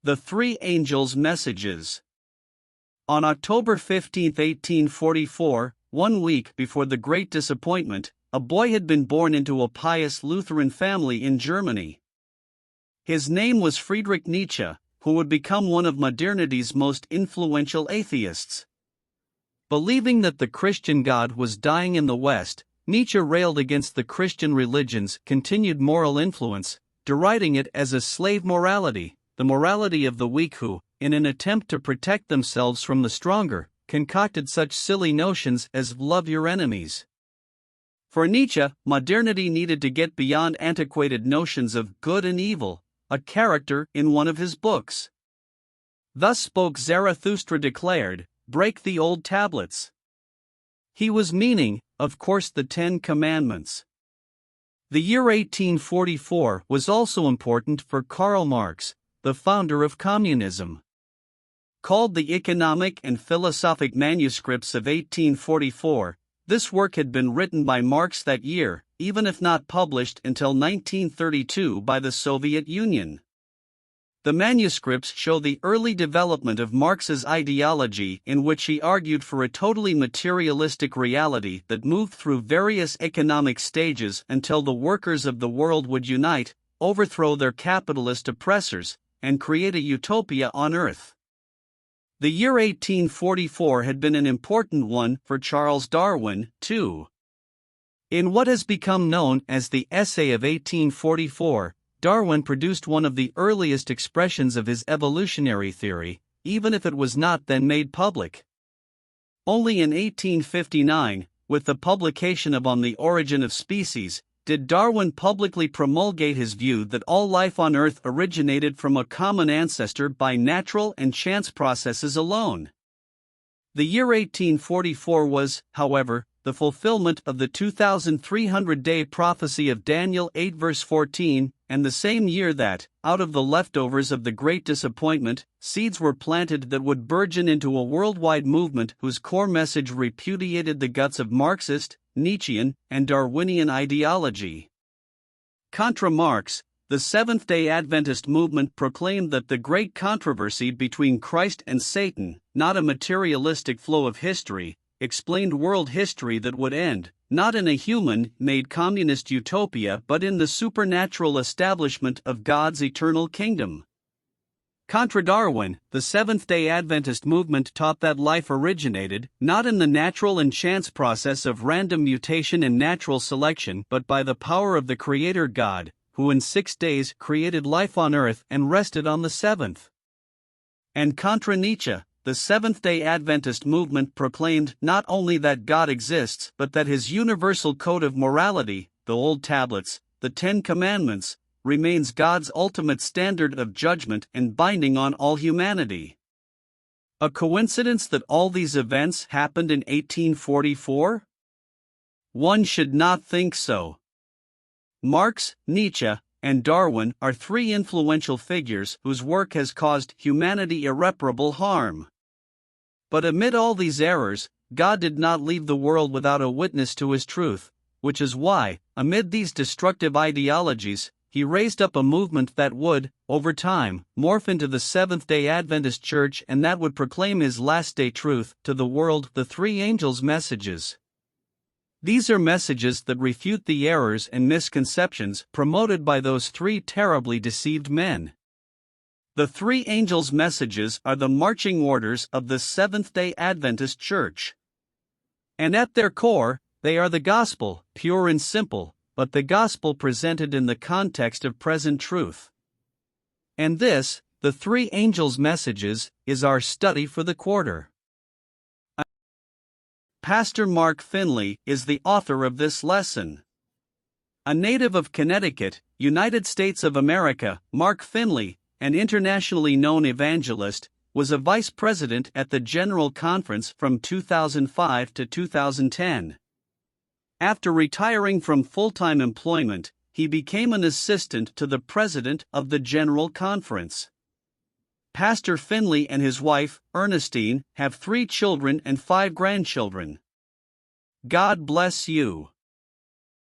The Three Angels' Messages. On October 15, 1844, 1 week before the Great Disappointment, a boy had been born into a pious Lutheran family in Germany. His name was Friedrich Nietzsche, who would become one of modernity's most influential atheists. Believing that the Christian God was dying in the West, Nietzsche railed against the Christian religion's continued moral influence, deriding it as a slave morality, the morality of the weak who, in an attempt to protect themselves from the stronger, concocted such silly notions as love your enemies. For Nietzsche, modernity needed to get beyond antiquated notions of good and evil, a character in one of his books. Thus Spoke Zarathustra declared, "Break the old tablets." He was meaning, of course, the 10 Commandments. The year 1844 was also important for Karl Marx, the founder of communism. Called the Economic and Philosophic Manuscripts of 1844, this work had been written by Marx that year, even if not published until 1932 by the Soviet Union. The manuscripts show the early development of Marx's ideology, in which he argued for a totally materialistic reality that moved through various economic stages until the workers of the world would unite, overthrow their capitalist oppressors, and create a utopia on earth. The year 1844 had been an important one for Charles Darwin, too. In what has become known as the Essay of 1844, Darwin produced one of the earliest expressions of his evolutionary theory, even if it was not then made public. Only in 1859, with the publication of On the Origin of Species, did Darwin publicly promulgate his view that all life on Earth originated from a common ancestor by natural and chance processes alone. The year 1844 was, however, the fulfillment of the 2,300-day prophecy of Daniel 8 verse 14, and the same year that, out of the leftovers of the Great Disappointment, seeds were planted that would burgeon into a worldwide movement whose core message repudiated the guts of Marxist, Nietzschean, and Darwinian ideology. Contra Marx, the Seventh-day Adventist movement proclaimed that the great controversy between Christ and Satan, not a materialistic flow of history, explained world history that would end, not in a human-made communist utopia but in the supernatural establishment of God's eternal kingdom. Contra Darwin, the Seventh-day Adventist movement taught that life originated, not in the natural and chance process of random mutation and natural selection but by the power of the Creator God, who in 6 days created life on earth and rested on the seventh. And contra Nietzsche, the Seventh-day Adventist movement proclaimed not only that God exists but that his universal code of morality, the old tablets, the 10 Commandments, remains God's ultimate standard of judgment and binding on all humanity. A coincidence that all these events happened in 1844? One should not think so. Marx, Nietzsche, and Darwin are 3 influential figures whose work has caused humanity irreparable harm. But amid all these errors, God did not leave the world without a witness to his truth, which is why, amid these destructive ideologies, he raised up a movement that would, over time, morph into the Seventh-day Adventist Church and that would proclaim his last-day truth to the world, the Three Angels' Messages. These are messages that refute the errors and misconceptions promoted by those 3 terribly deceived men. The Three Angels' Messages are the marching orders of the Seventh-day Adventist Church. And at their core, they are the gospel, pure and simple, but the gospel presented in the context of present truth. And this, the Three Angels' Messages, is our study for the quarter. Pastor Mark Finley is the author of this lesson. A native of Connecticut, United States of America, Mark Finley, an internationally known evangelist, was a vice president at the General Conference from 2005 to 2010. After retiring from full-time employment, he became an assistant to the president of the General Conference. Pastor Finley and his wife, Ernestine, have 3 children and 5 grandchildren. God bless you.